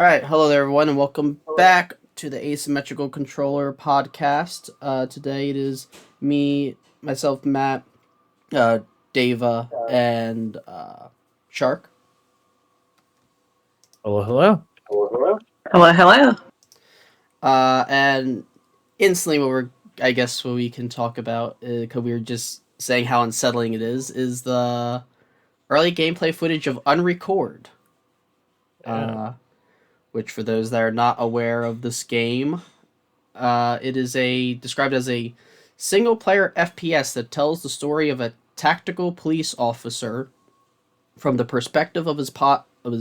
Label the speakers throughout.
Speaker 1: All right, hello there, everyone, and welcome back to the Asymmetrical Controller Podcast. Today it is me, myself, Matt, uh, Daeva, and Shark.
Speaker 2: Hello, hello.
Speaker 3: Hello, hello.
Speaker 1: And instantly, what we can talk about, because we were just saying how unsettling it is the early gameplay footage of Unrecord.
Speaker 2: Yeah.
Speaker 1: Which for those that are not aware of this game, it is described as a single-player FPS that tells the story of a tactical police officer from the perspective of his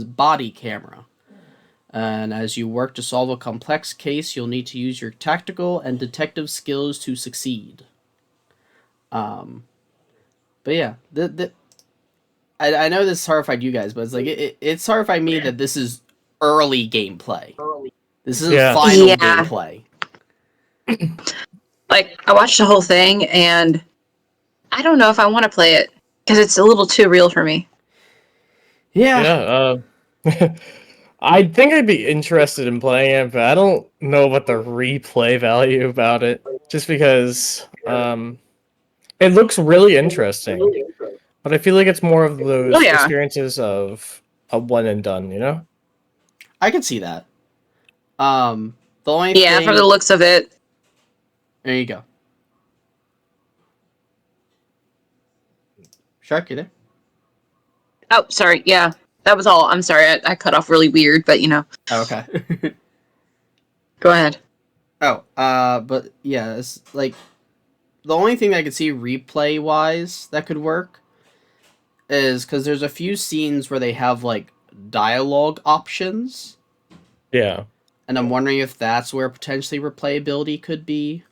Speaker 1: body camera. And as you work to solve a complex case, you'll need to use your tactical and detective skills to succeed. But yeah, I know this horrified you guys, but it's like it's horrified me that this is early gameplay. This isn't final gameplay.
Speaker 3: Like, I watched the whole thing, and I don't know if I want to play it, because it's a little too real for me.
Speaker 1: Yeah.
Speaker 2: I think I'd be interested in playing it, but I don't know about the replay value about it. Just because it looks really interesting, but I feel like it's more of those experiences of a one and done, you know?
Speaker 1: I can see that. The only thing...
Speaker 3: for the looks of it.
Speaker 1: There you go. Shark, you there?
Speaker 3: Oh, sorry. Yeah, that was all. I'm sorry. I cut off really weird, but you know.
Speaker 1: Oh, okay.
Speaker 3: Go ahead.
Speaker 1: Oh, but yeah, it's like the only thing that I could see replay wise that could work is because there's a few scenes where they have like dialogue options.
Speaker 2: Yeah.
Speaker 1: And I'm wondering if that's where potentially replayability could be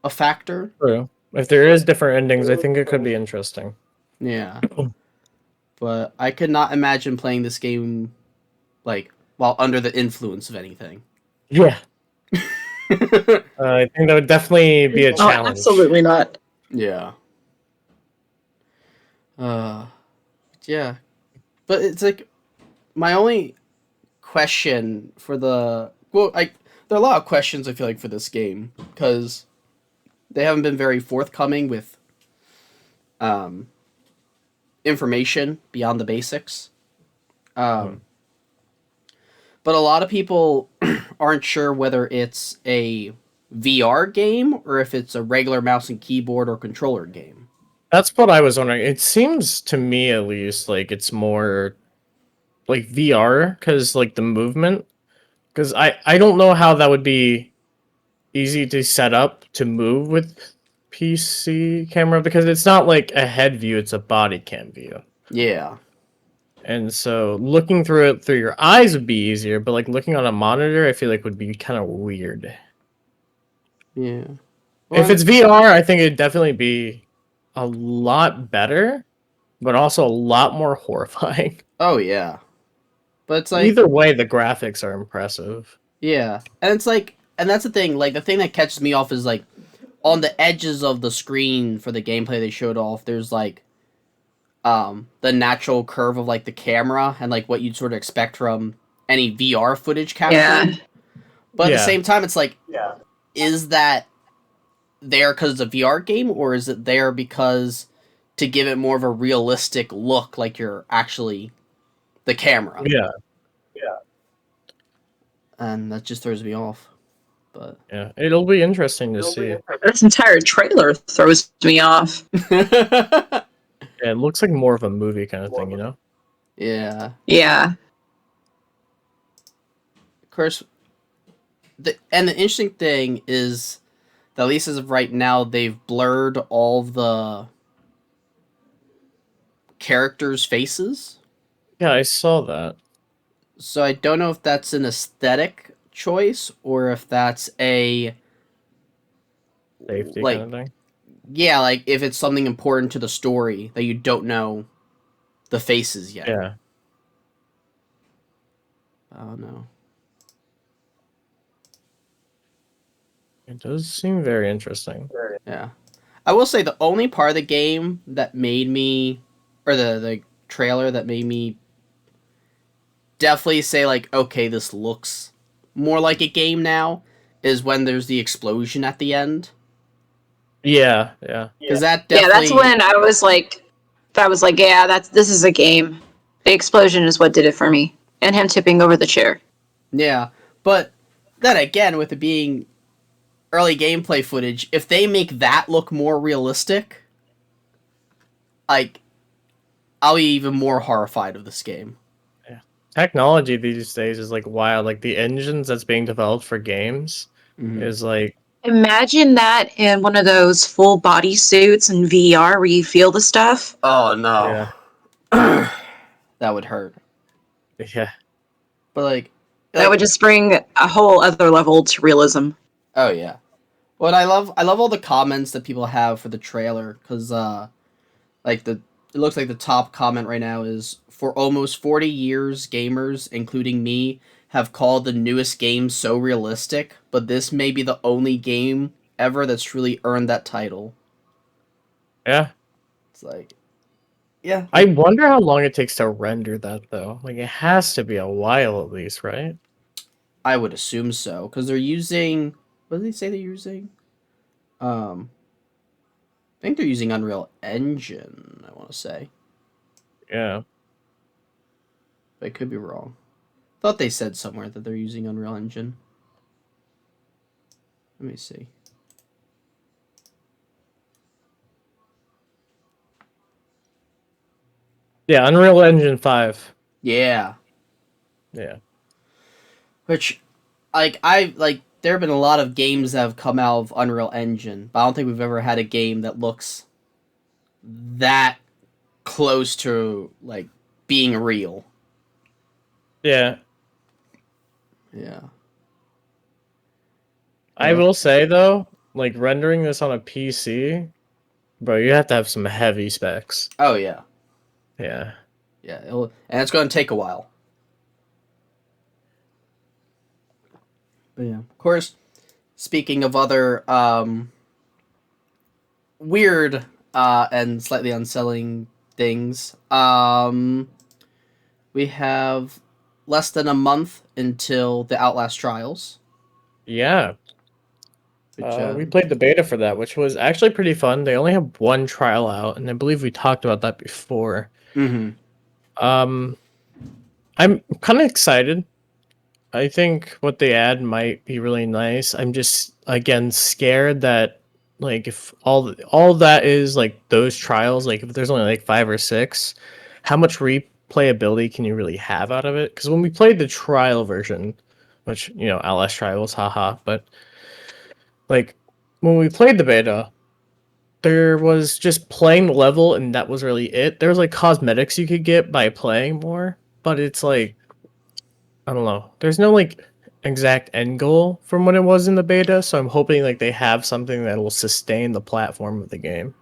Speaker 1: a factor.
Speaker 2: True. If there is different endings, I think it could be interesting.
Speaker 1: Yeah. But I could not imagine playing this game like while under the influence of anything.
Speaker 2: Yeah. I think that would definitely be a challenge.
Speaker 3: Oh, absolutely not.
Speaker 1: Yeah. Yeah. But it's like my only question for there are a lot of questions I feel like for this game because they haven't been very forthcoming with information beyond the basics. But a lot of people aren't sure whether it's a VR game or if it's a regular mouse and keyboard or controller game.
Speaker 2: That's what I was wondering. It seems to me, at least, like it's more like VR because like the movement. Because I don't know how that would be easy to set up to move with PC camera because it's not like a head view; it's a body cam view.
Speaker 1: Yeah.
Speaker 2: And so looking through it through your eyes would be easier, but like looking on a monitor, I feel like would be kind of weird.
Speaker 1: Yeah.
Speaker 2: If it's VR, I think it'd definitely be a lot better, but also a lot more horrifying.
Speaker 1: Oh yeah. But it's like
Speaker 2: either way, the graphics are impressive.
Speaker 1: Yeah. And it's like and that's the thing, like the thing that catches me off is like on the edges of the screen for the gameplay they showed off, there's like the natural curve of like the camera and like what you'd sort of expect from any VR footage capture.
Speaker 3: Yeah.
Speaker 1: But at the same time, it's like, is that there because it's a VR game, or is it there because to give it more of a realistic look, like you're actually the camera?
Speaker 2: Yeah.
Speaker 1: And that just throws me off. But
Speaker 2: yeah, it'll be interesting to see.
Speaker 3: This entire trailer throws me off.
Speaker 2: Yeah, it looks like more of a movie kind of thing, you know?
Speaker 1: Yeah.
Speaker 3: Yeah.
Speaker 1: Of course, the interesting thing is that at least as of right now, they've blurred all the characters' faces.
Speaker 2: Yeah, I saw that.
Speaker 1: So I don't know if that's an aesthetic choice or if that's a
Speaker 2: safety kind of thing.
Speaker 1: Yeah, like if it's something important to the story that you don't know the faces yet.
Speaker 2: Yeah.
Speaker 1: Oh no.
Speaker 2: It does seem very interesting.
Speaker 1: Yeah. I will say the only part of the game that made me or the trailer that made me definitely say like, okay, this looks more like a game now, is when there's the explosion at the end.
Speaker 2: Yeah.
Speaker 1: Because that
Speaker 3: Yeah, that's
Speaker 1: definitely,
Speaker 3: when I was like, yeah, this is a game. The explosion is what did it for me, and him tipping over the chair.
Speaker 1: yeah. But then again, with it being early gameplay footage, if they make that look more realistic, like, I'll be even more horrified of this game.
Speaker 2: Yeah. Technology these days is like wild. Like the engines that's being developed for games is like
Speaker 3: Imagine that in one of those full body suits in VR where you feel the stuff.
Speaker 1: Oh no.
Speaker 2: yeah.
Speaker 1: That would hurt.
Speaker 2: Yeah.
Speaker 1: But
Speaker 3: That would just bring a whole other level to realism.
Speaker 1: oh yeah. Well, I love all the comments that people have for the trailer because like the it looks like the top comment right now is for almost 40 years gamers including me have called the newest game so realistic, but this may be the only game ever that's truly earned that title.
Speaker 2: Yeah.
Speaker 1: It's like yeah,
Speaker 2: I wonder how long it takes to render that though. Like it has to be a while at least, right?
Speaker 1: I would assume so because they're using what did they say they're using? I think they're using Unreal Engine, I want to say.
Speaker 2: Yeah.
Speaker 1: But I could be wrong. Thought they said somewhere that they're using Unreal Engine. Let me see.
Speaker 2: Yeah, Unreal Engine 5.
Speaker 1: Yeah.
Speaker 2: Yeah.
Speaker 1: Which, there have been a lot of games that have come out of Unreal Engine, but I don't think we've ever had a game that looks that close to, like, being real.
Speaker 2: Yeah.
Speaker 1: Yeah.
Speaker 2: I will say though, like rendering this on a PC, bro, you have to have some heavy specs.
Speaker 1: Oh, yeah.
Speaker 2: Yeah.
Speaker 1: Yeah, and it's going to take a while. But yeah, of course, speaking of other weird and slightly unsettling things, we have less than a month until the Outlast trials.
Speaker 2: Yeah.
Speaker 1: Which,
Speaker 2: We played the beta for that, which was actually pretty fun. They only have one trial out, and I believe we talked about that before.
Speaker 1: mm-hmm.
Speaker 2: Um, I'm kind of excited. I think what they add might be really nice. I'm just again scared that like if all that is like those trials, like if there's only like 5 or 6, how much replayability can you really have out of it? Because when we played the trial version, which LS trials, haha, but like when we played the beta, there was just playing the level and that was really it. There was like cosmetics you could get by playing more, but it's like I don't know. There's no like exact end goal from what it was in the beta, so I'm hoping like they have something that will sustain the platform of the game.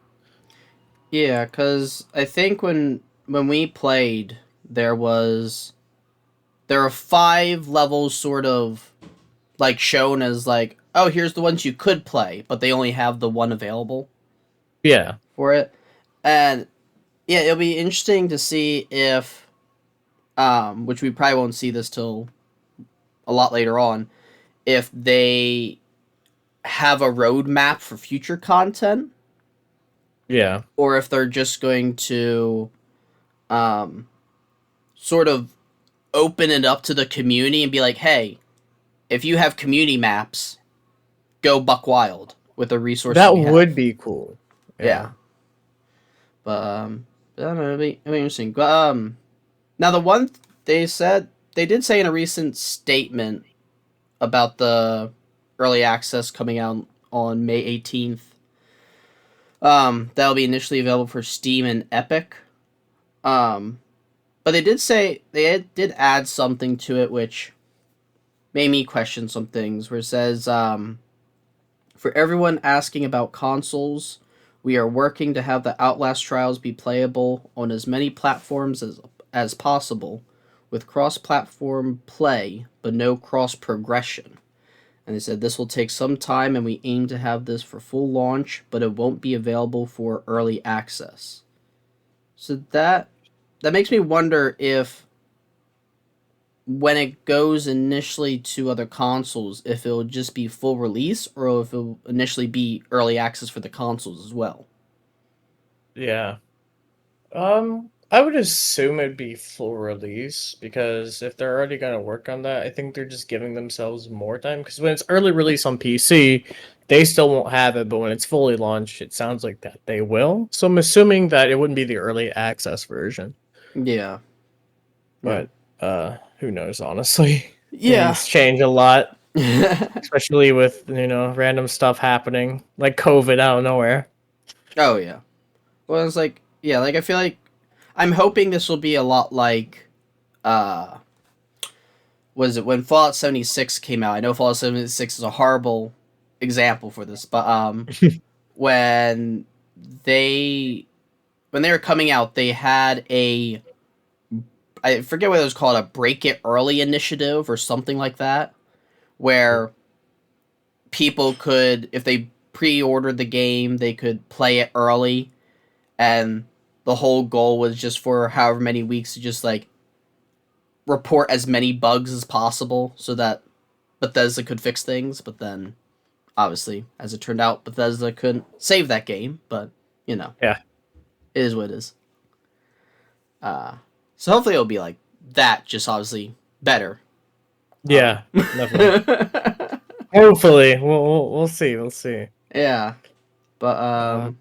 Speaker 1: Yeah, because I think when we played, there are 5 levels sort of like shown as like, oh, here's the ones you could play, but they only have the one available
Speaker 2: Yeah.
Speaker 1: for it. And yeah, it'll be interesting to see if which we probably won't see this till a lot later on, if they have a roadmap for future content
Speaker 2: Yeah.
Speaker 1: or if they're just going to um sort of open it up to the community and be like, hey, if you have community maps, go buck wild with the resources
Speaker 2: That
Speaker 1: we
Speaker 2: would
Speaker 1: have.
Speaker 2: be cool.
Speaker 1: Yeah. But I don't know, it'll be interesting. But now the one they did say in a recent statement about the early access coming out on May 18th. That'll be initially available for Steam and Epic. Um, but they did say did add something to it which made me question some things. Where it says, for everyone asking about consoles, we are working to have the Outlast trials be playable on as many platforms as possible, with cross-platform play but no cross-progression. And they said this will take some time and we aim to have this for full launch, but it won't be available for early access. So that makes me wonder if when it goes initially to other consoles, if it'll just be full release or if it'll initially be early access for the consoles as well.
Speaker 2: Yeah. I would assume it'd be full release because if they're already gonna work on that, I think they're just giving themselves more time. Because when it's early release on PC, they still won't have it, but when it's fully launched, it sounds like that they will. So I'm assuming that it wouldn't be the early access version.
Speaker 1: Yeah.
Speaker 2: But who knows, honestly.
Speaker 1: Yeah.
Speaker 2: Things change a lot, especially with random stuff happening, like COVID out of nowhere.
Speaker 1: Oh yeah. Well, it's like like I feel like I'm hoping this will be a lot like was it when Fallout 76 came out? I know Fallout 76 is a horrible example for this, but when they when they were coming out, they had a I forget what it was called, a break it early initiative or something like that, where people could, if they pre-ordered the game, they could play it early, and the whole goal was just for however many weeks to just like report as many bugs as possible so that Bethesda could fix things. But then, obviously, as it turned out, Bethesda couldn't save that game. But
Speaker 2: Yeah.
Speaker 1: it is what it is. So hopefully it'll be like that, just obviously better.
Speaker 2: Yeah, definitely. Hopefully, we'll see. We'll see.
Speaker 1: Yeah, but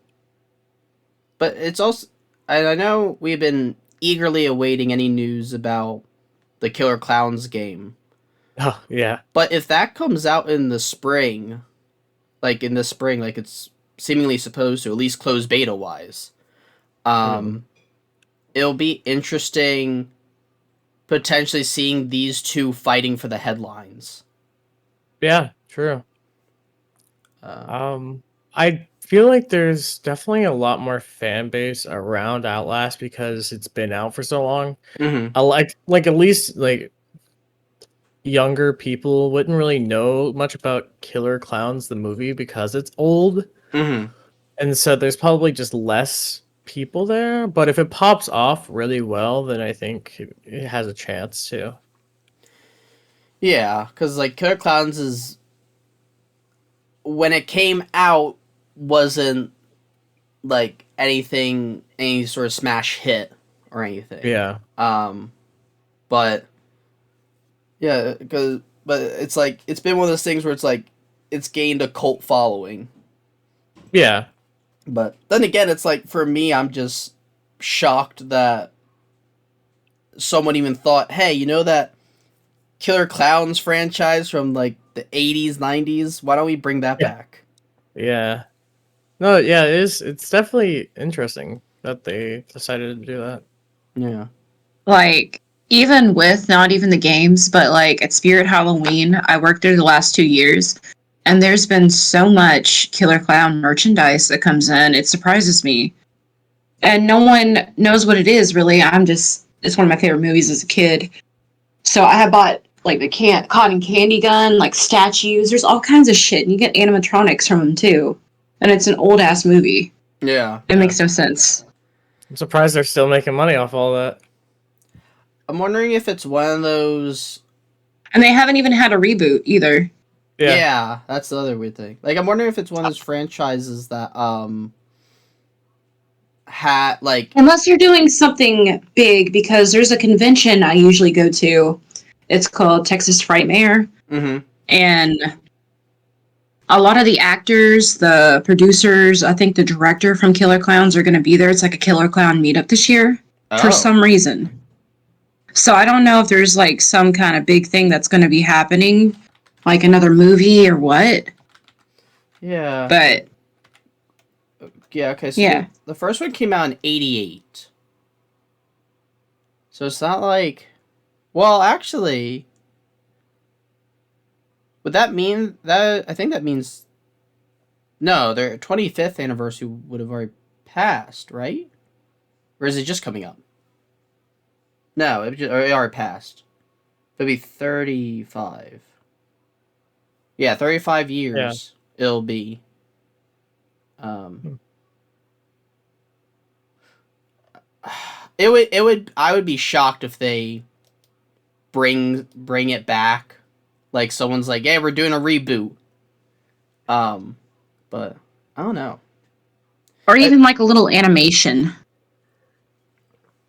Speaker 1: it's also, and I know we've been eagerly awaiting any news about the Killer Clowns game.
Speaker 2: Oh yeah.
Speaker 1: But if that comes out in the spring, like it's seemingly supposed to, at least closed beta wise, it'll be interesting potentially seeing these two fighting for the headlines.
Speaker 2: Yeah, true. I feel like there's definitely a lot more fan base around Outlast because it's been out for so long.
Speaker 1: Mm-hmm.
Speaker 2: I like at least like younger people wouldn't really know much about Killer Clowns the movie because it's old.
Speaker 1: Mm-hmm.
Speaker 2: And so there's probably just less people there, but if it pops off really well, then I think it has a chance to.
Speaker 1: Yeah, because like Killer Clowns is, when it came out, wasn't like any sort of smash hit or anything.
Speaker 2: Yeah.
Speaker 1: But yeah, but it's like it's been one of those things where it's like it's gained a cult following.
Speaker 2: Yeah.
Speaker 1: But then again, it's like for me, I'm just shocked that someone even thought, hey, you know that Killer Clowns franchise from like the 80s, 90s? Why don't we bring that back?
Speaker 2: Yeah. No, yeah, it is. It's definitely interesting that they decided to do that.
Speaker 1: Yeah.
Speaker 3: Like, even with not even the games, but like at Spirit Halloween, I worked there the last 2 years, and there's been so much Killer Clown merchandise that comes in. It surprises me. And no one knows what it is, really. It's one of my favorite movies as a kid. So I have bought like the cotton candy gun, like statues. There's all kinds of shit, and you get animatronics from them too. And it's an old ass movie.
Speaker 1: Yeah.
Speaker 3: It makes no sense.
Speaker 2: I'm surprised they're still making money off all that.
Speaker 1: I'm wondering if it's one of those.
Speaker 3: And they haven't even had a reboot either.
Speaker 1: Yeah, that's the other weird thing. Like, I'm wondering if it's one of those franchises that had like.
Speaker 3: Unless you're doing something big, because there's a convention I usually go to. It's called Texas Frightmare.
Speaker 1: Mm-hmm.
Speaker 3: And a lot of the actors, the producers, I think the director from Killer Clowns are going to be there. It's like a Killer Clown meetup this year for some reason. So I don't know if there's like some kind of big thing that's going to be happening, like another movie or what.
Speaker 1: Yeah.
Speaker 3: But
Speaker 1: yeah, okay. So the first one came out in '88. So it's not like, well, actually, would that mean that? I think that means no. Their 25th anniversary would have already passed, right? Or is it just coming up? No, it already passed. It'll be 35. Yeah, 35 years. Yeah. It'll be. I would be shocked if they bring it back. Like someone's like, "Hey, we're doing a reboot." But I don't know.
Speaker 3: Or even like a little animation.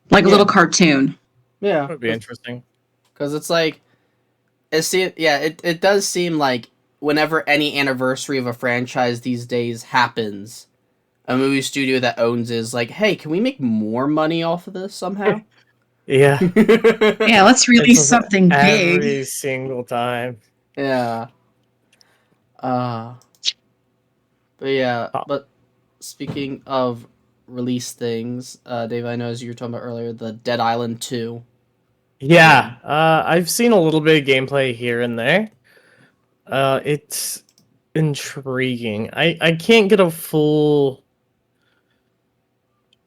Speaker 3: Like a little cartoon.
Speaker 1: Yeah.
Speaker 2: That would be interesting.
Speaker 1: Because it's like, it does seem like whenever any anniversary of a franchise these days happens, a movie studio that owns is like, hey, can we make more money off of this somehow?
Speaker 2: Yeah.
Speaker 3: Yeah, let's release something big.
Speaker 2: Every single time.
Speaker 1: Yeah. But yeah, but speaking of release things, Dave, I know as you were talking about earlier, the Dead Island 2.
Speaker 2: Yeah, I've seen a little bit of gameplay here and there. It's intriguing. I can't get a full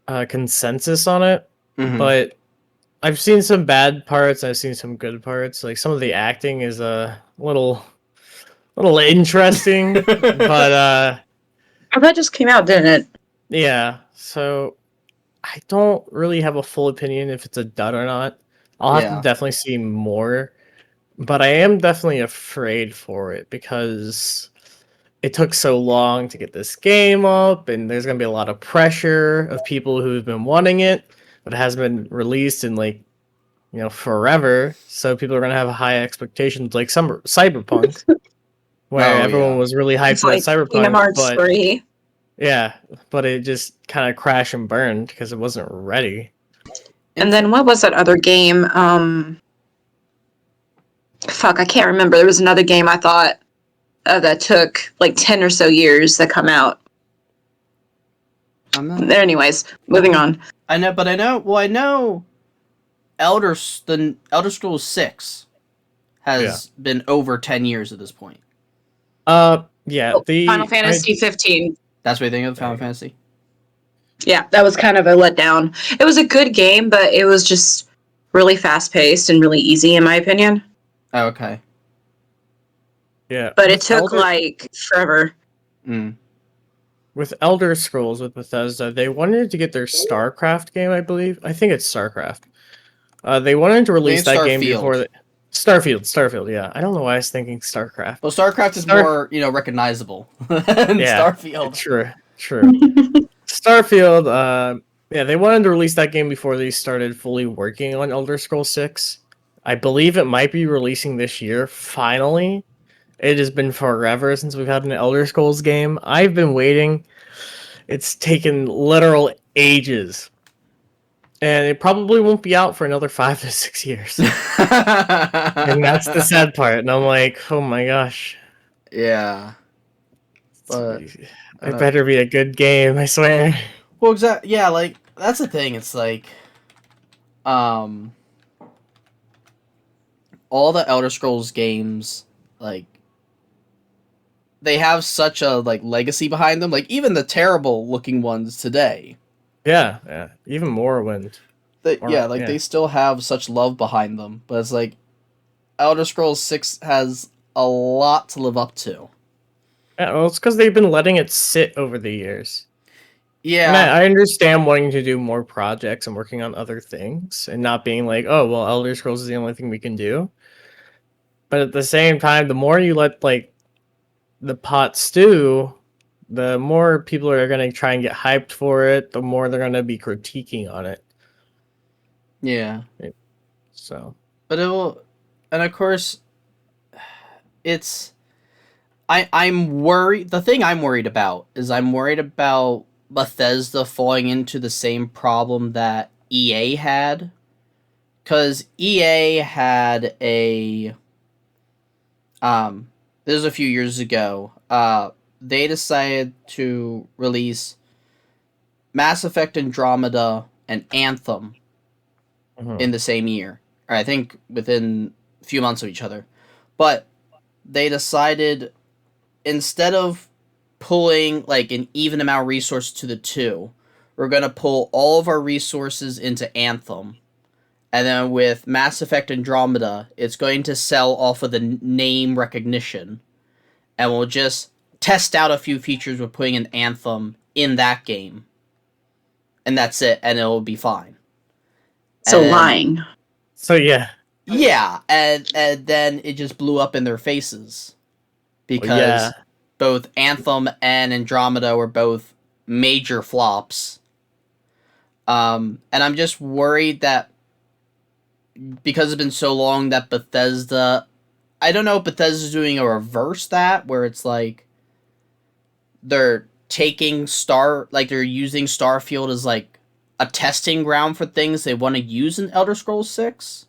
Speaker 2: consensus on it, but I've seen some bad parts. I've seen some good parts. Like some of the acting is a little interesting, but
Speaker 3: Oh, that just came out, didn't it?
Speaker 2: yeah. So I don't really have a full opinion if it's a dud or not. I'll have to definitely see more, but I am definitely afraid for it because it took so long to get this game up, and there's gonna be a lot of pressure of people who've been wanting it, but it hasn't been released in like forever. So people are gonna have high expectations, like some Cyberpunk, where everyone was really hyped
Speaker 3: It's
Speaker 2: for that
Speaker 3: like
Speaker 2: Cyberpunk,
Speaker 3: Kingdom Hearts
Speaker 2: but
Speaker 3: 3.
Speaker 2: yeah, but it just kind of crashed and burned because it wasn't ready.
Speaker 3: And then what was that other game? Fuck, I can't remember. There was another game I thought that took like 10 or so years to come out. Anyways, moving on.
Speaker 1: I know the Elder Scrolls 6 has been over 10 years at this point.
Speaker 2: Yeah,
Speaker 3: Final Fantasy 15.
Speaker 1: That's what you think of Final Fantasy?
Speaker 3: Yeah, that was kind of a letdown. It was a good game, but it was just really fast-paced and really easy, in my opinion.
Speaker 1: Oh, okay.
Speaker 2: Yeah.
Speaker 3: But it took, like, forever.
Speaker 2: With Elder Scrolls, with Bethesda, they wanted to get their StarCraft game, I believe. I think it's StarCraft. They wanted to release that game before... Starfield, yeah. I don't know why I was thinking StarCraft.
Speaker 1: Well, StarCraft is more, recognizable than Starfield.
Speaker 2: True. Starfield, they wanted to release that game before they started fully working on Elder Scrolls 6. I believe it might be releasing this year, finally. It has been forever since we've had an Elder Scrolls game. I've been waiting. It's taken literal ages. And it probably won't be out for another 5 to 6 years. And that's the sad part. And I'm like, oh my gosh.
Speaker 1: Yeah. But
Speaker 2: it better be a good game, I swear.
Speaker 1: Well, exactly. Yeah, like, that's the thing. It's like, all the Elder Scrolls games, like, they have such a, like, legacy behind them. Like, even the terrible looking ones today.
Speaker 2: Yeah. Even Morrowind.
Speaker 1: They still have such love behind them. But it's like, Elder Scrolls 6 has a lot to live up to.
Speaker 2: Yeah, well, it's because they've been letting it sit over the years.
Speaker 1: Yeah.
Speaker 2: And I understand wanting to do more projects and working on other things and not being like, oh, well, Elder Scrolls is the only thing we can do. But at the same time, the more you let, like, the pot stew, the more people are going to try and get hyped for it, the more they're going to be critiquing on it.
Speaker 1: Yeah.
Speaker 2: So.
Speaker 1: But it will... And of course, it's... I'm worried... The thing I'm worried about is I'm worried about Bethesda falling into the same problem that EA had. Because EA had a... this was a few years ago. They decided to release Mass Effect Andromeda and Anthem in the same year. Or I think within a few months of each other. But they decided, instead of pulling like an even amount of resources to the two, we're going to pull all of our resources into Anthem. And then with Mass Effect Andromeda, it's going to sell off of the name recognition. And we'll just test out a few features with putting an Anthem in that game. And that's it, and it'll be fine.
Speaker 3: So lying.
Speaker 2: So yeah.
Speaker 1: Yeah, and then it just blew up in their faces because both Anthem and Andromeda were both major flops. And I'm just worried that because it's been so long that Bethesda, I don't know if Bethesda's doing a reverse that where it's like they're taking they're using Starfield as like a testing ground for things they want to use in Elder Scrolls 6,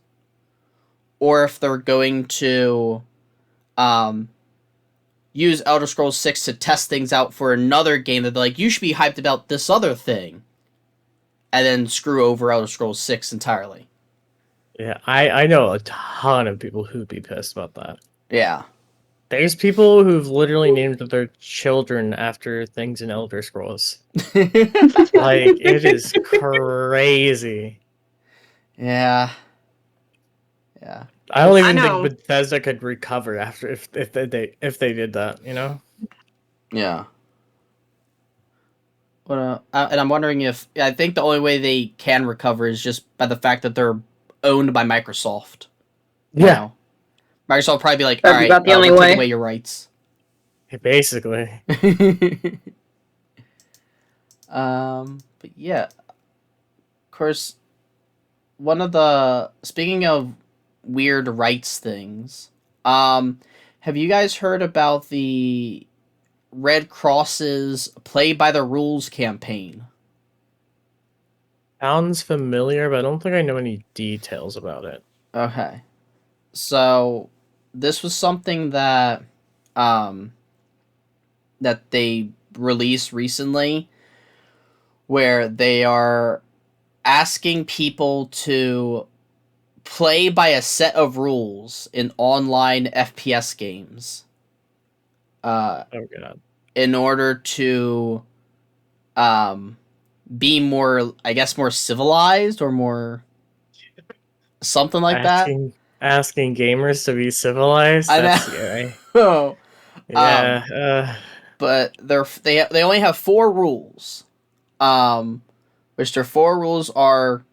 Speaker 1: or if they're going to use Elder Scrolls 6 to test things out for another game that they're like, you should be hyped about this other thing, and then screw over Elder Scrolls 6 entirely.
Speaker 2: Yeah, I know a ton of people who'd be pissed about that.
Speaker 1: Yeah.
Speaker 2: There's people who've literally named their children after things in Elder Scrolls. Like, it is crazy.
Speaker 1: Yeah. Yeah.
Speaker 2: I don't even think Bethesda could recover after if they did that, you know?
Speaker 1: Yeah. But, and I'm wondering if I think the only way they can recover is just by the fact that they're owned by Microsoft.
Speaker 2: Yeah.
Speaker 1: Know? Microsoft will probably be like, all right,
Speaker 3: the only
Speaker 1: we'll
Speaker 3: way.
Speaker 1: take away your rights.
Speaker 2: Basically.
Speaker 1: But yeah, of course, speaking of weird rights things, have you guys heard about the Red Cross's Play by the Rules campaign?
Speaker 2: Sounds familiar, but I don't think I know any details about it.
Speaker 1: Okay. So this was something that that they released recently where they are asking people to play by a set of rules in online FPS games.
Speaker 2: Oh god.
Speaker 1: In order to be more, I guess, more civilized or more something like that.
Speaker 2: Asking gamers to be civilized.
Speaker 1: I
Speaker 2: That's
Speaker 1: know.
Speaker 2: scary. Yeah.
Speaker 1: But they only have 4 rules. Which their 4 rules are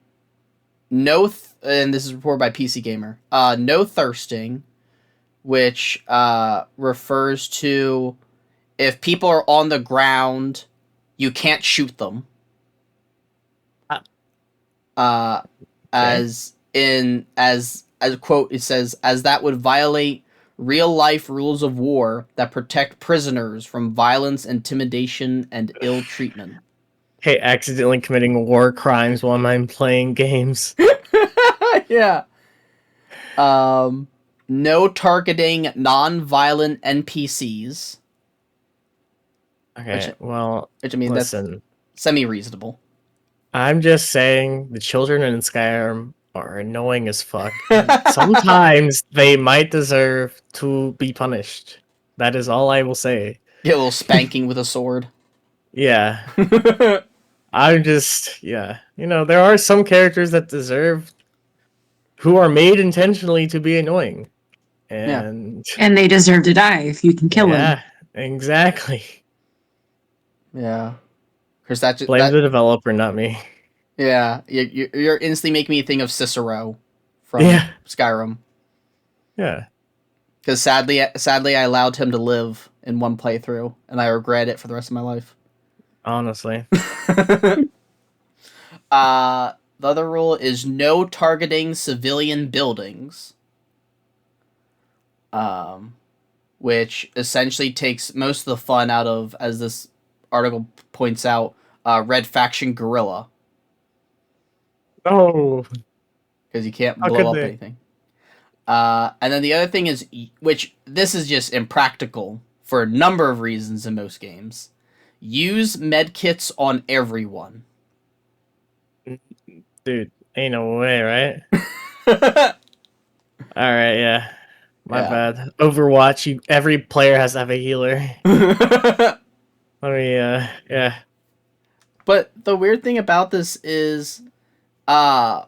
Speaker 1: and this is reported by PC Gamer. No thirsting, which refers to if people are on the ground, you can't shoot them. As a quote, it says, as that would violate real-life rules of war that protect prisoners from violence, intimidation, and ill treatment.
Speaker 2: Hey, accidentally committing war crimes while I'm playing games.
Speaker 1: Yeah. No targeting non-violent NPCs.
Speaker 2: Okay,
Speaker 1: which I mean,
Speaker 2: listen.
Speaker 1: That's semi-reasonable.
Speaker 2: I'm just saying the children in Skyrim are annoying as fuck. Sometimes they might deserve to be punished. That is all I will say.
Speaker 1: Get a little spanking with a sword.
Speaker 2: Yeah. I'm just, yeah. You know, there are some characters that who are made intentionally to be annoying. And
Speaker 3: they deserve to die if you can kill them.
Speaker 2: Yeah, exactly.
Speaker 1: Yeah. Because that
Speaker 2: Blame the developer, not me.
Speaker 1: Yeah, you're instantly making me think of Cicero from Skyrim.
Speaker 2: Yeah.
Speaker 1: Because sadly, I allowed him to live in one playthrough, and I regret it for the rest of my life.
Speaker 2: Honestly.
Speaker 1: The other rule is no targeting civilian buildings. Which essentially takes most of the fun out of, as this article points out, Red Faction Guerrilla.
Speaker 2: Oh.
Speaker 1: Because you can't blow up anything. And then the other thing is, which this is just impractical for a number of reasons in most games, use medkits on everyone.
Speaker 2: Dude, ain't no way, right? Alright, yeah. My bad. Overwatch, every player has to have a healer. Yeah.
Speaker 1: But the weird thing about this is, the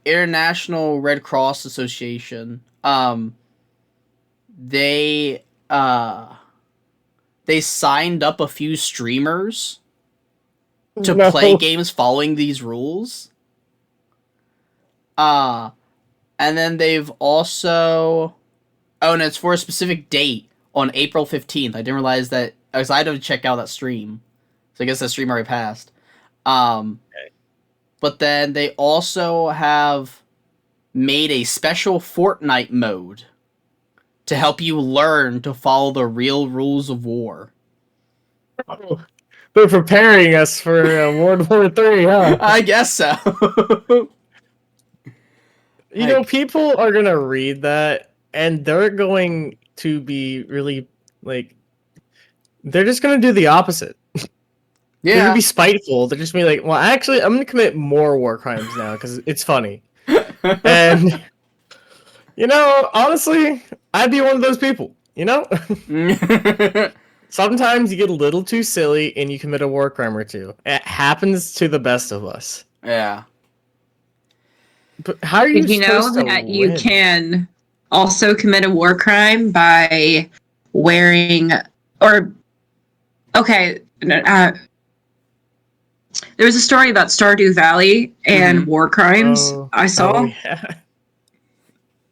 Speaker 1: International Red Cross Association, they signed up a few streamers to play games following these rules. And then they've also... Oh, and it's for a specific date on April 15th. I didn't realize that... Because I had to check out that stream. So I guess that stream already passed.
Speaker 2: Okay.
Speaker 1: But then they also have made a special Fortnite mode to help you learn to follow the real rules of war.
Speaker 2: Oh, they're preparing us for World War III, huh?
Speaker 1: I guess so.
Speaker 2: You know, people are gonna read that, and they're going to be really, like... They're just gonna do the opposite. They're gonna
Speaker 1: Yeah.
Speaker 2: be spiteful. They're just gonna be like, well, actually, I'm gonna commit more war crimes now, because it's funny. And... You know, honestly, I'd be one of those people, you know? Sometimes you get a little too silly and you commit a war crime or two. It happens to the best of us.
Speaker 1: Yeah.
Speaker 2: But how are you
Speaker 3: Did you know
Speaker 2: supposed to
Speaker 3: that you
Speaker 2: win?
Speaker 3: can also commit a war crime by wearing or okay, there was a story about Stardew Valley and war crimes I saw.
Speaker 2: Oh, yeah.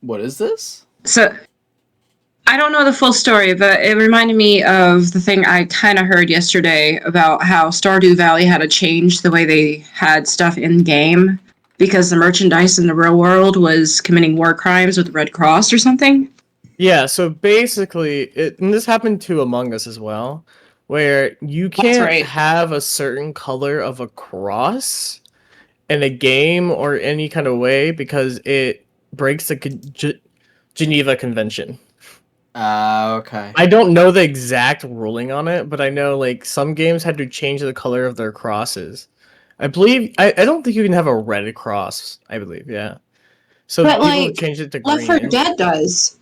Speaker 1: What is this?
Speaker 3: So I don't know the full story, but it reminded me of the thing I kind of heard yesterday about how Stardew Valley had to change the way they had stuff in game because the merchandise in the real world was committing war crimes with the Red Cross or something.
Speaker 2: Yeah, so basically, and this happened to Among Us as well, where you can't
Speaker 3: right.
Speaker 2: have a certain color of a cross in a game or any kind of way because it breaks the Geneva Convention.
Speaker 1: Okay.
Speaker 2: I don't know the exact ruling on it, but I know like some games had to change the color of their crosses. I believe I don't think you can have a red cross, I believe, yeah. So
Speaker 3: But,
Speaker 2: people
Speaker 3: like,
Speaker 2: changed it to
Speaker 3: Left
Speaker 2: green.
Speaker 3: 4 Dead does.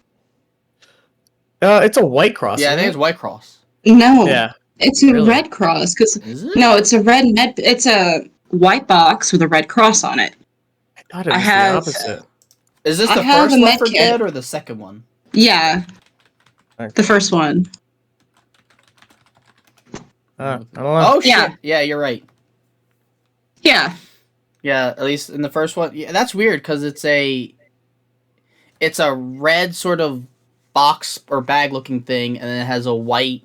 Speaker 2: It's a white cross.
Speaker 1: Yeah, I
Speaker 2: isn't
Speaker 1: think
Speaker 2: it?
Speaker 1: it's White Cross.
Speaker 3: No,
Speaker 2: Yeah.
Speaker 3: it's a
Speaker 2: Really?
Speaker 3: red cross because
Speaker 1: Is it?
Speaker 3: no, it's a red med. It's a white box with a red cross on it.
Speaker 2: I thought it
Speaker 3: I
Speaker 2: was
Speaker 3: have-
Speaker 2: the opposite.
Speaker 1: Is this
Speaker 3: I
Speaker 1: the
Speaker 3: have
Speaker 1: first
Speaker 3: a
Speaker 1: Left 4
Speaker 3: medkit.
Speaker 1: Dead or the second one?
Speaker 3: Yeah,
Speaker 2: Okay.
Speaker 3: the first one.
Speaker 2: I don't know.
Speaker 1: Oh shit!
Speaker 3: Yeah.
Speaker 1: Yeah, you're right.
Speaker 3: Yeah,
Speaker 1: Yeah, at least in the first one. Yeah, that's weird because it's a red sort of box or bag looking thing, and then it has a white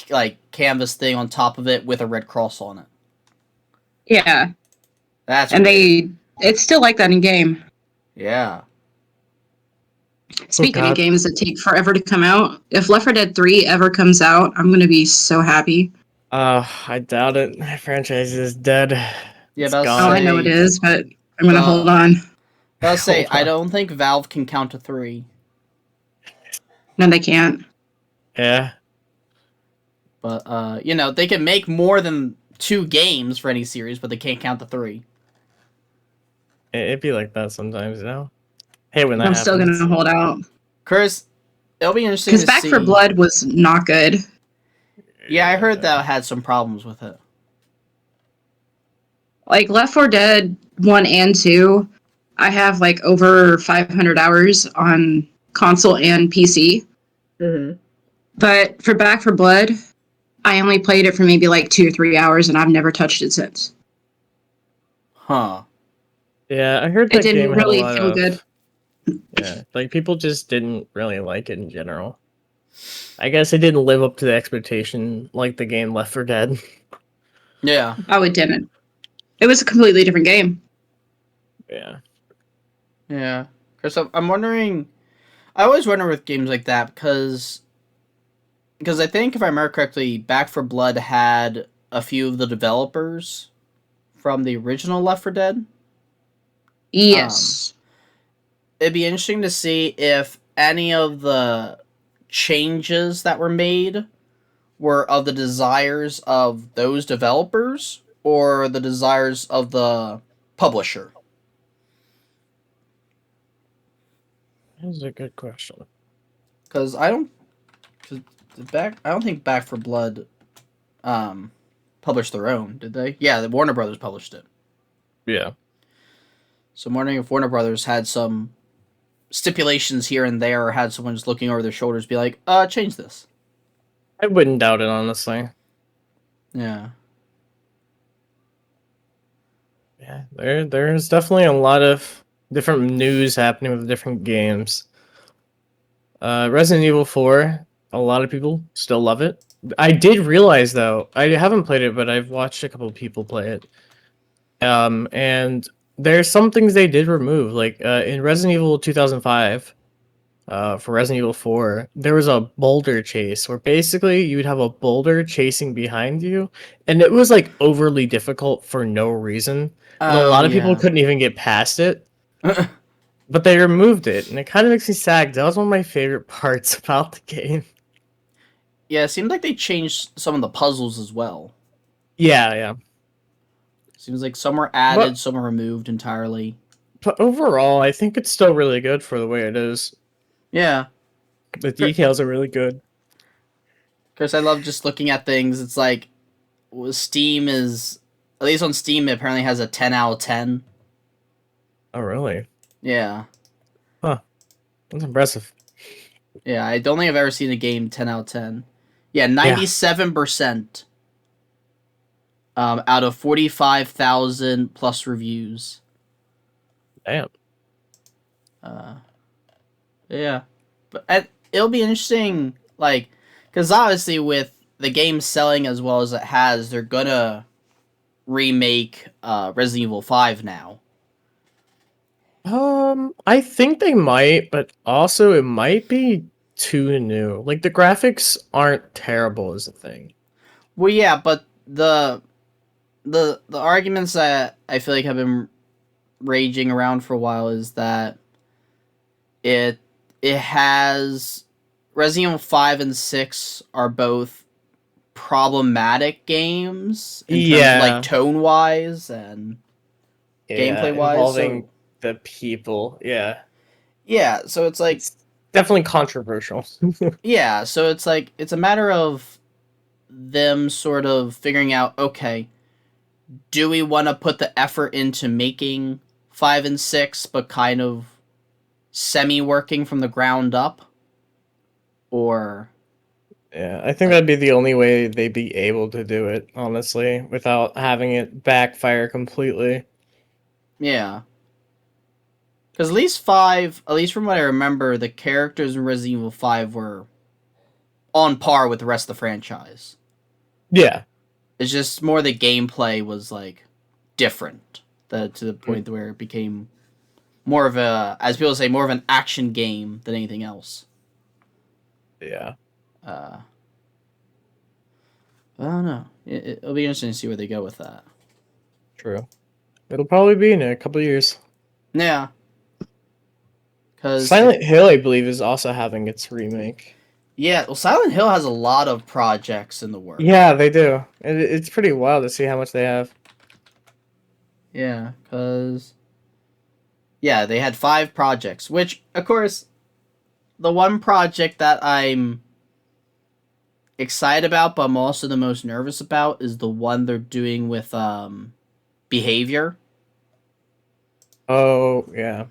Speaker 1: like canvas thing on top of it with a red cross on it.
Speaker 3: yeah,
Speaker 1: That's
Speaker 3: and
Speaker 1: weird.
Speaker 3: it's still like that in game.
Speaker 1: Yeah.
Speaker 3: Speaking
Speaker 2: God.
Speaker 3: of games that take forever to come out, if Left 4 Dead 3 ever comes out, I'm gonna be so happy.
Speaker 2: I doubt it. My franchise is dead.
Speaker 1: Yeah,
Speaker 2: It's
Speaker 1: but
Speaker 2: gone.
Speaker 3: Oh, I know it is, but I'm gonna hold on.
Speaker 1: I'll say
Speaker 2: Hold on.
Speaker 1: I don't think Valve can count to 3.
Speaker 3: No, they can't.
Speaker 2: Yeah.
Speaker 1: But you know, they can make more than 2 games for any series, but they can't count to 3.
Speaker 2: It'd be like that sometimes, you know? Hey, when that
Speaker 3: I'm
Speaker 2: happens.
Speaker 3: still gonna hold out
Speaker 1: Chris, it'll be interesting
Speaker 3: because
Speaker 1: to
Speaker 3: Back
Speaker 1: see.
Speaker 3: 4 Blood was not good.
Speaker 1: Yeah, I heard that had some problems with it.
Speaker 3: Like Left 4 Dead 1 and 2, I have like over 500 hours on console and PC.
Speaker 1: Mm-hmm.
Speaker 3: But for Back 4 Blood, I only played it for maybe like 2 or 3 hours, and I've never touched it since.
Speaker 1: Huh.
Speaker 2: Yeah, I heard
Speaker 3: It
Speaker 2: that game
Speaker 3: didn't
Speaker 2: had
Speaker 3: really
Speaker 2: a lot
Speaker 3: feel
Speaker 2: of...
Speaker 3: good.
Speaker 2: Yeah, like people just didn't really like it in general. I guess it didn't live up to the expectation like the game Left 4 Dead.
Speaker 1: Yeah.
Speaker 3: Oh, it didn't. It was a completely different game.
Speaker 2: Yeah.
Speaker 1: Yeah. Chris, I'm wondering. I always wonder with games like that because I think if I remember correctly, Back 4 Blood had a few of the developers from the original Left 4 Dead.
Speaker 3: Yes.
Speaker 1: It'd be interesting to see if any of the changes that were made were of the desires of those developers or the desires of the publisher.
Speaker 2: That's a good question.
Speaker 1: Because I don't think Back 4 Blood published their own, did they? Yeah, the Warner Brothers published it.
Speaker 2: Yeah.
Speaker 1: So I'm wondering if Warner Brothers had some stipulations here and there, or had someone just looking over their shoulders be like, change this.
Speaker 2: I wouldn't doubt it, honestly.
Speaker 1: Yeah.
Speaker 2: Yeah, there's definitely a lot of different news happening with different games. Resident Evil 4, a lot of people still love it. I did realize though, I haven't played it, but I've watched a couple of people play it. And there's some things they did remove, like in Resident Evil 2005. For Resident Evil 4, there was a boulder chase where basically you would have a boulder chasing behind you, and it was like overly difficult for no reason, and a
Speaker 1: Oh
Speaker 2: lot of people
Speaker 1: yeah.
Speaker 2: couldn't even get past it. But they removed it, and it kind of makes me sad. 'Cause that was one of my favorite parts about the game.
Speaker 1: Yeah, it seemed like they changed some of the puzzles as well.
Speaker 2: Yeah, yeah.
Speaker 1: Seems like some were added,
Speaker 2: But
Speaker 1: some were removed entirely.
Speaker 2: overall, I think it's still really good for the way it is.
Speaker 1: Yeah.
Speaker 2: The details are really good.
Speaker 1: Because I love just looking at things. It's like Steam is, at least on Steam, it apparently has a 10 out of 10.
Speaker 2: Oh, really?
Speaker 1: Yeah.
Speaker 2: Huh. That's impressive.
Speaker 1: Yeah, I don't think I've ever seen a game 10 out of 10. Yeah, 97% out of 45,000 plus reviews.
Speaker 2: Damn.
Speaker 1: Yeah. But it'll be interesting, like, because obviously with the game selling as well as it has, they're gonna remake Resident Evil 5 now.
Speaker 2: I think they might, but also it might be too new. Like the graphics aren't terrible is the thing.
Speaker 1: Well, yeah, but the arguments that I feel like have been raging around for a while is that it has Resident Evil 5 and 6 are both problematic games in terms of like tone wise and gameplay wise.
Speaker 2: Involving
Speaker 1: So
Speaker 2: the people. Yeah.
Speaker 1: yeah, so it's like
Speaker 2: It's definitely controversial.
Speaker 1: yeah, so it's like it's a matter of them sort of figuring out, okay, do we want to put the effort into making 5 and 6 but kind of semi working from the ground up, or
Speaker 2: Yeah, I think that'd be the only way they'd be able to do it, honestly, without having it backfire completely.
Speaker 1: yeah, because at least 5, at least from what I remember, the characters in Resident Evil 5 were on par with the rest of the franchise.
Speaker 2: Yeah.
Speaker 1: It's just more the gameplay was like different, to the point where it became more of a, as people say, more of an action game than anything else.
Speaker 2: Yeah.
Speaker 1: I don't know. It'll be interesting to see where they go with that.
Speaker 2: True. It'll probably be in a couple of years.
Speaker 1: Yeah. Because
Speaker 2: Silent Hill, I believe, is also having its remake.
Speaker 1: yeah, well, Silent Hill has a lot of projects in the works.
Speaker 2: Yeah, they do. It's pretty wild to see how much they have.
Speaker 1: Yeah, because yeah, they had 5 projects, which of course, the one project that I'm excited about, but I'm also the most nervous about, is the one they're doing with behavior.
Speaker 2: Oh, yeah.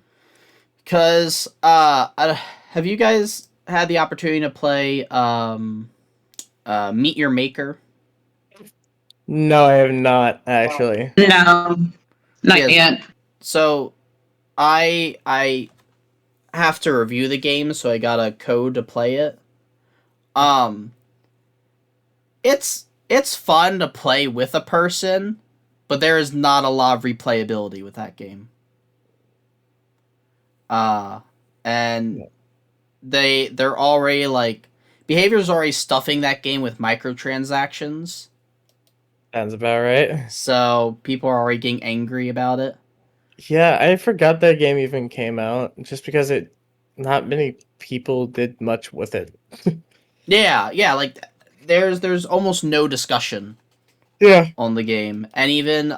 Speaker 1: Because have you guys had the opportunity to play Meet Your Maker?
Speaker 2: No, I have not, actually.
Speaker 3: No, not
Speaker 1: Yes.
Speaker 3: yet.
Speaker 1: So I have to review the game, so I got a code to play it. It's fun to play with a person, but there is not a lot of replayability with that game. And they're already like, behavior's already stuffing that game with microtransactions,
Speaker 2: Sounds about right.
Speaker 1: so people are already getting angry about it.
Speaker 2: Yeah, I forgot that game even came out, just because not many people did much with it.
Speaker 1: Yeah, like there's almost no discussion
Speaker 2: Yeah.
Speaker 1: on the game, and even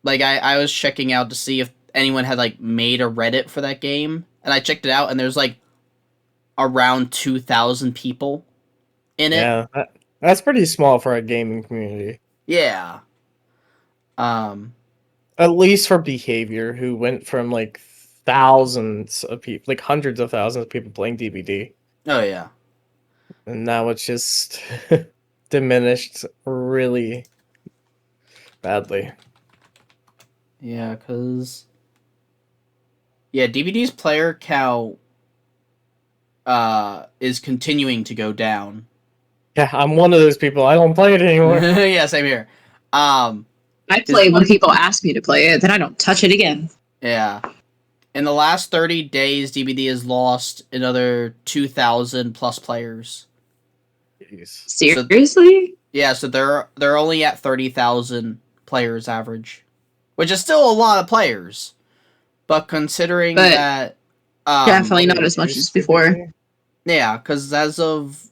Speaker 1: like I was checking out to see if anyone had like made a Reddit for that game, and I checked it out, and there's like around 2,000 people in it.
Speaker 2: Yeah, that's pretty small for a gaming community.
Speaker 1: Yeah.
Speaker 2: At least for behavior, who went from like thousands of people, like hundreds of thousands of people playing DBD,
Speaker 1: Oh yeah.
Speaker 2: and now it's just diminished really badly.
Speaker 1: Yeah, because Yeah, DBD's player count is continuing to go down.
Speaker 2: Yeah, I'm one of those people. I don't play it anymore.
Speaker 1: Yeah, same here.
Speaker 3: I play when people ask me to play it, then I don't touch it again.
Speaker 1: Yeah. In the last 30 days, DBD has lost another 2,000 plus players.
Speaker 2: Jeez.
Speaker 3: Seriously?
Speaker 1: Yeah, so they're only at 30,000 players average, which is still a lot of players. But considering that,
Speaker 3: definitely not as much as before.
Speaker 1: Yeah, because as of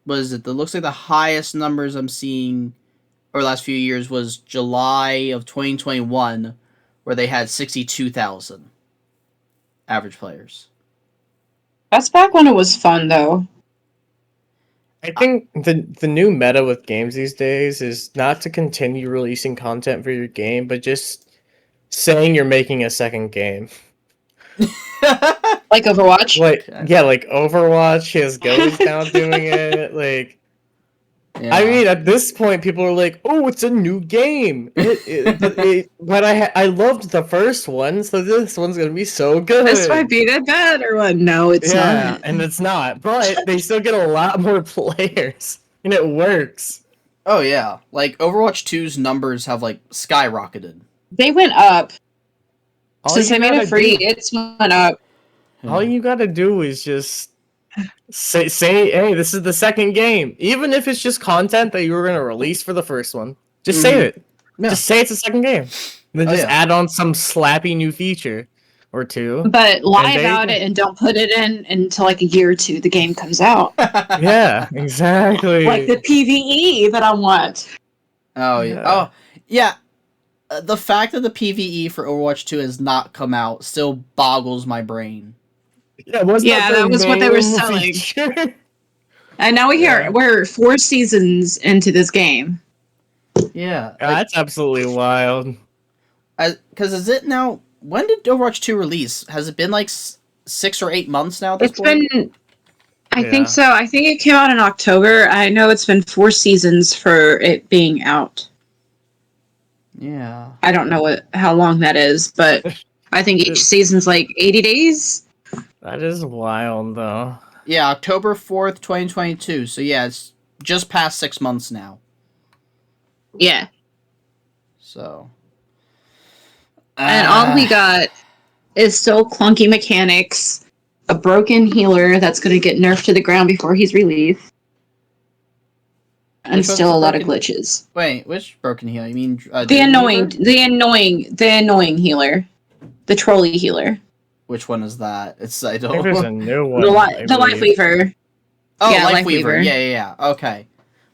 Speaker 1: it looks like the highest numbers I'm seeing over the last few years was July of 2021, where they had 62,000 average players.
Speaker 3: That's back when it was fun, though.
Speaker 2: I think the new meta with games these days is not to continue releasing content for your game, but just saying you're making a second game.
Speaker 3: Like Overwatch?
Speaker 2: Like Overwatch has Go's now doing it. Like,
Speaker 1: Yeah.
Speaker 2: I mean, at this point, people are like, "Oh, it's a new game." But I loved the first one, so this one's gonna be so good.
Speaker 3: This might be the better one. No, it's not.
Speaker 2: And it's not. But they still get a lot more players, and it works.
Speaker 1: Oh yeah, like Overwatch 2's numbers have like skyrocketed.
Speaker 3: They went up. Since they made it free, it's went up.
Speaker 2: All you gotta do is just say, "Hey, this is the second game," even if it's just content that you were gonna release for the first one. Just say it.
Speaker 1: Yeah.
Speaker 2: Just say it's a second game. And then add on some slappy new feature or two.
Speaker 3: But lie about it and don't put it in until like a year or two the game comes out.
Speaker 2: Yeah, exactly.
Speaker 3: Like the PvE that I want.
Speaker 1: Oh yeah. Oh yeah. The fact that the PvE for Overwatch 2 has not come out still boggles my brain.
Speaker 2: Yeah, that
Speaker 3: was what they were selling. And now we're 4 seasons into this game.
Speaker 1: Yeah.
Speaker 2: That's absolutely wild.
Speaker 1: Because is it now... When did Overwatch 2 release? Has it been like 6 or 8 months now at this point?
Speaker 3: I think so. I think it came out in October. I know it's been 4 seasons for it being out.
Speaker 1: Yeah.
Speaker 3: I don't know how long that is, but I think each season's like 80 days.
Speaker 2: That is wild, though.
Speaker 1: Yeah, October 4th, 2022. So yeah, it's just past 6 months now.
Speaker 3: Yeah.
Speaker 1: So.
Speaker 3: And all we got is still clunky mechanics, a broken healer that's going to get nerfed to the ground before he's released, and still a lot of glitches.
Speaker 1: Wait, which broken healer? You mean
Speaker 3: the annoying healer, the trolley healer.
Speaker 1: Which one is that? I don't.
Speaker 2: I think there's a new one.
Speaker 3: The Life Weaver.
Speaker 1: Oh, yeah, Life Weaver. Yeah. Okay.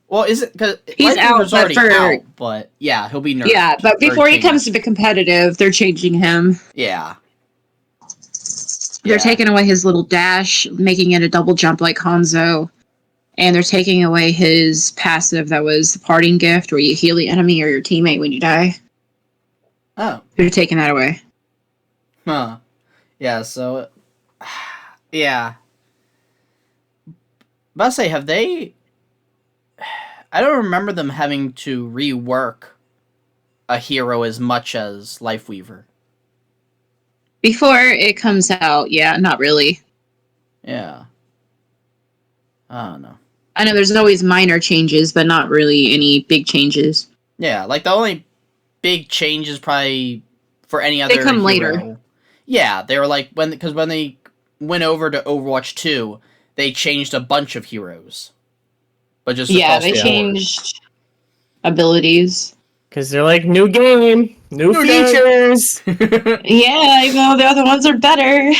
Speaker 1: Well, is it because
Speaker 3: he's
Speaker 1: already out? But yeah, he'll be nerfed.
Speaker 3: Yeah, but before he comes to be competitive, they're changing him.
Speaker 1: Yeah.
Speaker 3: They're taking away his little dash, making it a double jump like Hanzo. And they're taking away his passive that was the parting gift, where you heal the enemy or your teammate when you die.
Speaker 1: Oh.
Speaker 3: They're taking that away.
Speaker 1: Huh. Yeah, so... yeah. But I say, have they... I don't remember them having to rework a hero as much as Lifeweaver.
Speaker 3: Before it comes out, yeah, not really.
Speaker 1: Yeah. I don't know.
Speaker 3: I know there's always minor changes, but not really any big changes.
Speaker 1: Yeah, like the only big changes probably for any other
Speaker 3: They come
Speaker 1: hero.
Speaker 3: later.
Speaker 1: Yeah, they were like when they went over to Overwatch 2, they changed a bunch of heroes. But just
Speaker 3: they changed abilities.
Speaker 2: Because they're like, new game, new features.
Speaker 3: Yeah, even though the other ones are better.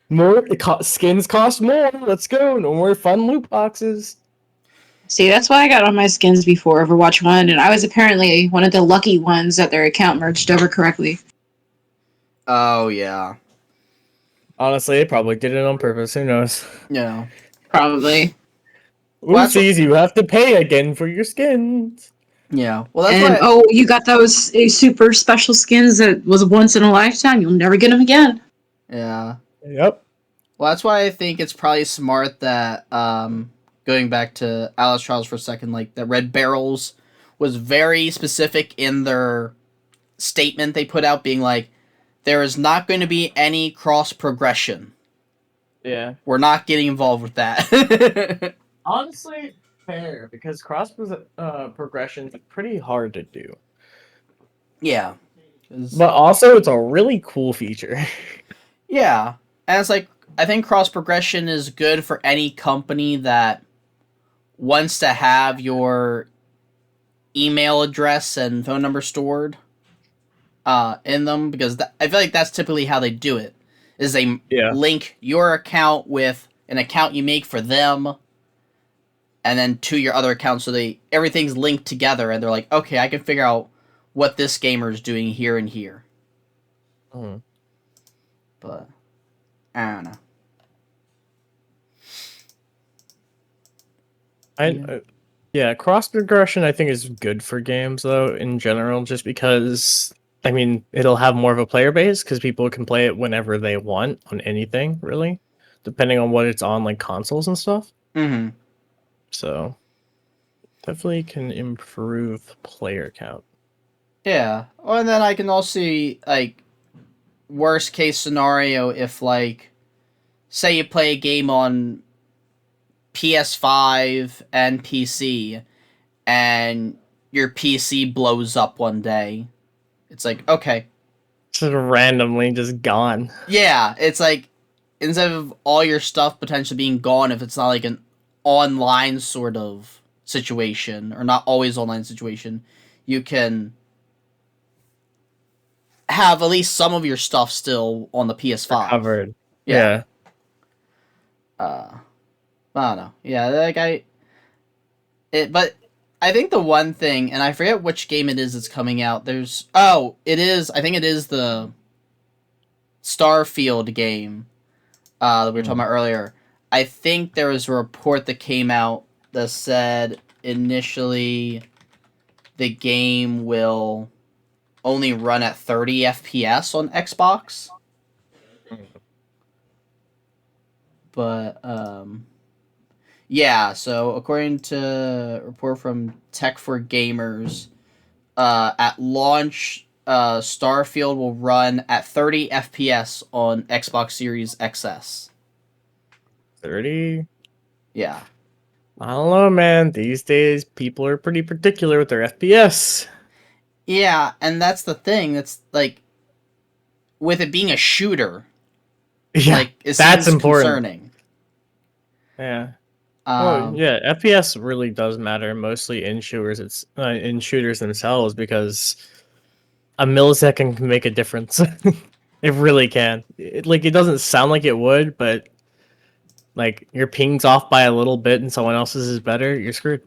Speaker 2: More skins cost more. Let's go. No more fun loot boxes.
Speaker 3: See, that's why I got all my skins before Overwatch 1, and I was apparently one of the lucky ones that their account merged over correctly.
Speaker 1: Oh, yeah.
Speaker 2: Honestly, they probably did it on purpose. Who knows?
Speaker 1: Yeah.
Speaker 3: Probably.
Speaker 2: Oopsies, you have to pay again for your skins.
Speaker 1: Yeah. Well, that's
Speaker 3: you got those super special skins that was once in a lifetime. You'll never get them again.
Speaker 1: Yeah.
Speaker 2: Yep.
Speaker 1: Well, that's why I think it's probably smart that, going back to Alice Trials for a second, like, that Red Barrels was very specific in their statement they put out, being like, there is not going to be any cross progression.
Speaker 2: Yeah.
Speaker 1: We're not getting involved with that.
Speaker 2: Honestly, fair, because cross progression is pretty hard to do.
Speaker 1: Yeah.
Speaker 2: But also, it's a really cool feature.
Speaker 1: Yeah. And it's like, I think cross progression is good for any company that wants to have your email address and phone number stored in them, because I feel like that's typically how they do it. Is they link your account with an account you make for them, and then to your other account, so everything's linked together, and they're like, okay, I can figure out what this gamer is doing here and here. But I don't know.
Speaker 2: Yeah, cross progression I think is good for games though in general, just because I mean it'll have more of a player base because people can play it whenever they want on anything really, depending on what it's on, like consoles and stuff.
Speaker 1: Mm-hmm.
Speaker 2: So definitely can improve player count.
Speaker 1: Yeah. Oh, and then I can also see, like, worst case scenario if, like, say you play a game on PS5 and PC, and your PC blows up one day. It's like, okay.
Speaker 2: Just randomly just gone.
Speaker 1: Yeah, it's like, instead of all your stuff potentially being gone, if it's not like an online sort of situation, or not always online situation, you can have at least some of your stuff still on the PS5.
Speaker 2: Covered.
Speaker 1: Yeah. I don't know. Yeah, like but I think the one thing, and I forget which game it is that's coming out. I think it is the Starfield game that we were talking about earlier. I think there was a report that came out that said initially the game will only run at 30 FPS on Xbox. But yeah, so according to a report from Tech for Gamers, at launch, Starfield will run at 30 FPS on Xbox Series XS.
Speaker 2: 30?
Speaker 1: Yeah.
Speaker 2: I don't know, man. These days, people are pretty particular with their FPS.
Speaker 1: Yeah, and that's the thing. That's like, with it being a shooter, like, it
Speaker 2: that's
Speaker 1: seems
Speaker 2: important.
Speaker 1: concerning.
Speaker 2: Yeah. FPS really does matter, mostly in shooters. It's in shooters themselves, because a millisecond can make a difference. It really can. It doesn't sound like it would, but like your ping's off by a little bit and someone else's is better, you're screwed.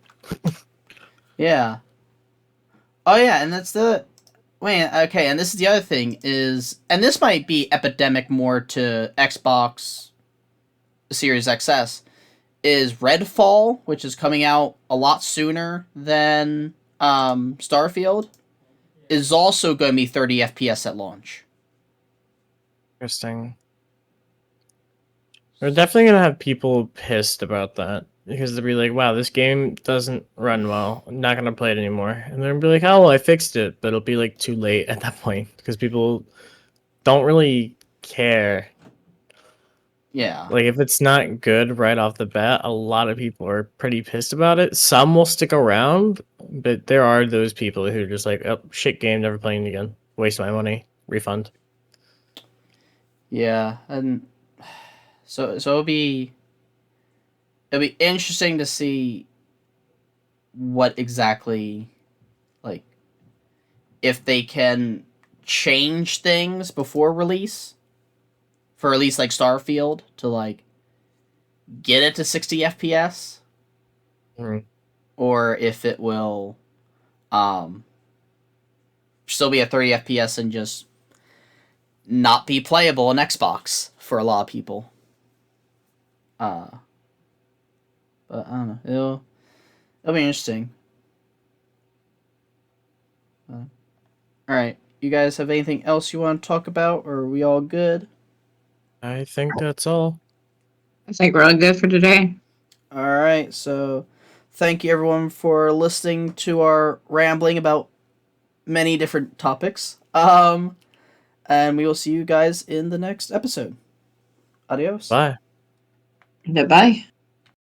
Speaker 1: Yeah. Oh yeah, and that's the okay, and this is the other thing is, and this might be epidemic more to Xbox Series XS, is Redfall, which is coming out a lot sooner than Starfield, is also going to be 30 FPS at launch.
Speaker 2: Interesting. We're definitely gonna have people pissed about that, because they'll be like, wow, this game doesn't run well, I'm not gonna play it anymore. And they'll be like, oh well, I fixed it, but it'll be like too late at that point, because people don't really care.
Speaker 1: Yeah.
Speaker 2: Like, if it's not good right off the bat, a lot of people are pretty pissed about it. Some will stick around, but there are those people who are just like, oh, shit game, never playing it again. Waste my money. Refund.
Speaker 1: Yeah, and so it'll be interesting to see what exactly, like, if they can change things before release for at least like Starfield to like get it to 60 FPS, or if it will still be at 30 FPS and just not be playable on Xbox for a lot of people. But I don't know. It'll be interesting. All right, you guys have anything else you want to talk about, or are we all good?
Speaker 2: I think that's all.
Speaker 3: I think we're all good for today.
Speaker 1: All right, so thank you everyone for listening to our rambling about many different topics. and we will see you guys in the next episode. Adios.
Speaker 2: Bye.
Speaker 3: Bye-bye.